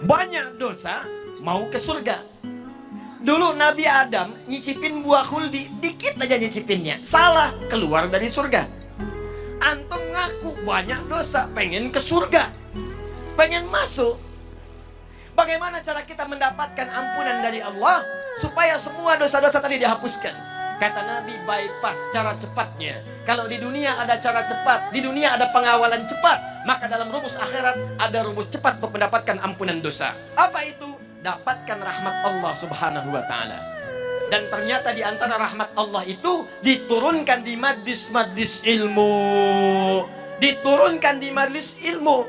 banyak dosa, mau ke surga. Dulu Nabi Adam nyicipin buah khuldi, dikit aja nyicipinnya, salah, keluar dari surga. Antum ngaku banyak dosa, pengen ke surga, pengen masuk. Bagaimana cara kita mendapatkan ampunan dari Allah supaya semua dosa-dosa tadi dihapuskan? Kata Nabi, bypass cara cepatnya. Kalau di dunia ada cara cepat, di dunia ada pengawalan cepat, maka dalam rumus akhirat ada rumus cepat untuk mendapatkan ampunan dosa. Apa itu? Dapatkan rahmat Allah Subhanahu wa ta'ala. Dan ternyata di antara rahmat Allah itu diturunkan di majlis-majlis ilmu. Diturunkan di majlis ilmu.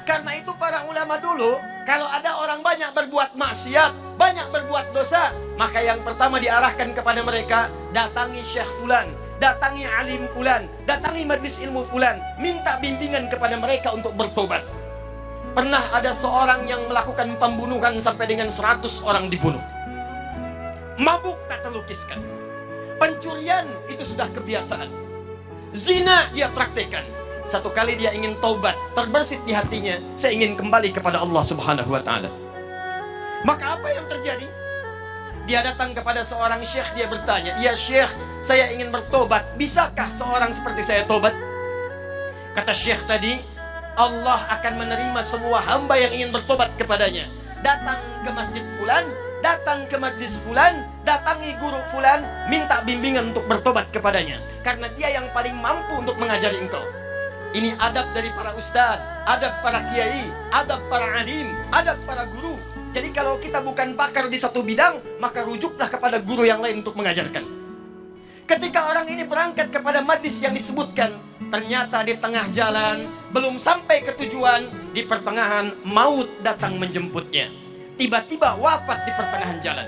Karena itu para ulama dulu, kalau ada orang banyak berbuat maksiat, banyak berbuat dosa, maka yang pertama diarahkan kepada mereka, datangi Syekh Fulan, datangi alim Fulan, datangi majlis ilmu Fulan, minta bimbingan kepada mereka untuk bertobat. Pernah ada seorang yang melakukan pembunuhan sampai dengan 100 orang dibunuh. Mabuk tak terlukiskan. Pencurian itu sudah kebiasaan. Zina dia praktekkan. Satu kali dia ingin taubat, terbersit di hatinya, saya ingin kembali kepada Allah Subhanahu wa ta'ala. Maka apa yang terjadi? Dia datang kepada seorang syekh, dia bertanya, "Ya syekh, saya ingin bertobat, bisakah seorang seperti saya tobat?" Kata syekh tadi, Allah akan menerima semua hamba yang ingin bertobat kepadanya. Datang ke masjid fulan, datang ke majlis fulan, datangi guru fulan, minta bimbingan untuk bertobat kepadanya. Karena dia yang paling mampu untuk mengajari engkau. Ini adab dari para ustadz, adab para kiai, adab para alim, adab para guru. Jadi kalau kita bukan pakar di satu bidang, maka rujuklah kepada guru yang lain untuk mengajarkan. Ketika orang ini berangkat kepada majlis yang disebutkan, ternyata di tengah jalan, belum sampai ke tujuan, di pertengahan maut datang menjemputnya. Tiba-tiba wafat di pertengahan jalan.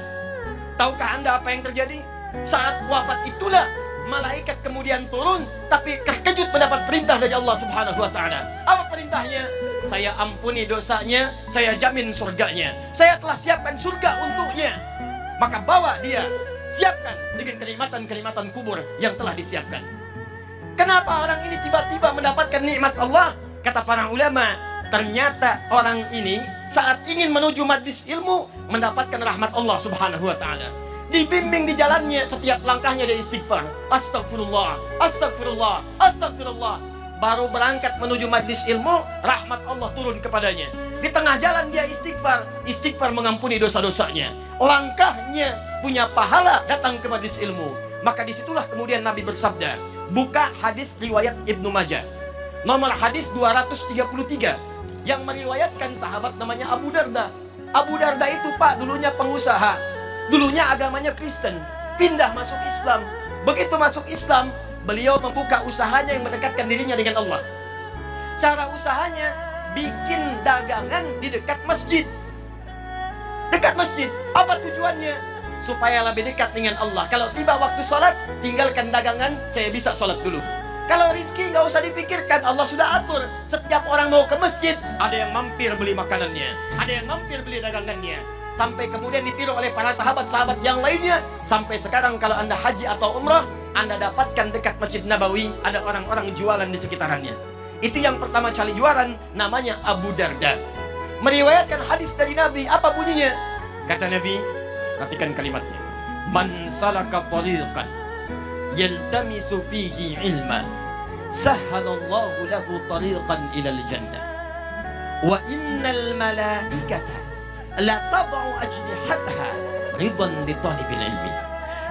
Tahukah Anda apa yang terjadi? Saat wafat itulah malaikat kemudian turun, tapi terkejut mendapat perintah dari Allah Subhanahu wa ta'ala. Apa perintahnya? Saya ampuni dosanya, saya jamin surganya. Saya telah siapkan surga untuknya. Maka bawa dia, siapkan dengan kenikmatan-kenikmatan kubur yang telah disiapkan. Kenapa orang ini tiba-tiba mendapatkan nikmat Allah? Kata para ulama, ternyata orang ini saat ingin menuju majlis ilmu mendapatkan rahmat Allah Subhanahu wa ta'ala. Dibimbing di jalannya, setiap langkahnya dia istighfar. Astagfirullah, astagfirullah, astagfirullah. Baru berangkat menuju majlis ilmu, rahmat Allah turun kepadanya. Di tengah jalan dia istighfar, istighfar mengampuni dosa-dosanya. Langkahnya punya pahala datang ke majlis ilmu. Maka disitulah kemudian Nabi bersabda, buka hadis riwayat Ibnu Majah, nomor hadis 233, yang meriwayatkan sahabat namanya Abu Darda. Abu Darda itu Pak dulunya pengusaha, dulunya agamanya Kristen, pindah masuk Islam. Begitu masuk Islam, beliau membuka usahanya yang mendekatkan dirinya dengan Allah. Cara usahanya bikin dagangan di dekat masjid. Dekat masjid, apa tujuannya? Supaya lebih dekat dengan Allah. Kalau tiba waktu sholat, tinggalkan dagangan, saya bisa sholat dulu. Kalau rizki nggak usah dipikirkan, Allah sudah atur. Setiap orang mau ke masjid, ada yang mampir beli makanannya, ada yang mampir beli dagangannya. Sampai kemudian ditiru oleh para sahabat-sahabat yang lainnya. Sampai sekarang kalau Anda haji atau umrah, Anda dapatkan dekat Masjid Nabawi ada orang-orang jualan di sekitarannya. Itu yang pertama kali jualan, namanya Abu Darda. Meriwayatkan hadis dari Nabi, apa bunyinya? Kata Nabi, perhatikan kalimatnya, man salaka tariqan yaltamisu fihi ilma sahhalallahu lahu tariqan ilal jannah wa innal malaikata la tad'u ajnihatha ridan li talibil ilmi.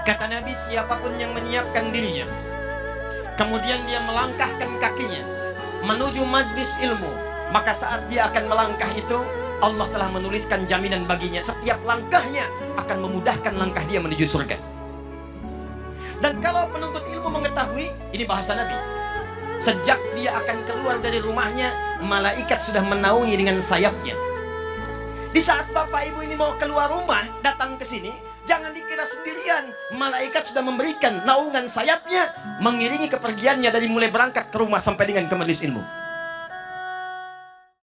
Kata Nabi, siapapun yang menyiapkan dirinya, kemudian dia melangkahkan kakinya menuju majlis ilmu, maka saat dia akan melangkah itu, Allah telah menuliskan jaminan baginya. Setiap langkahnya akan memudahkan langkah dia menuju surga. Dan kalau penuntut ilmu mengetahui, ini bahasa Nabi, sejak dia akan keluar dari rumahnya, malaikat sudah menaungi dengan sayapnya. Di saat bapak ibu ini mau keluar rumah, datang ke sini, jangan dikira sendirian. Malaikat sudah memberikan naungan sayapnya, mengiringi kepergiannya dari mulai berangkat ke rumah sampai dengan ke majelis ilmu.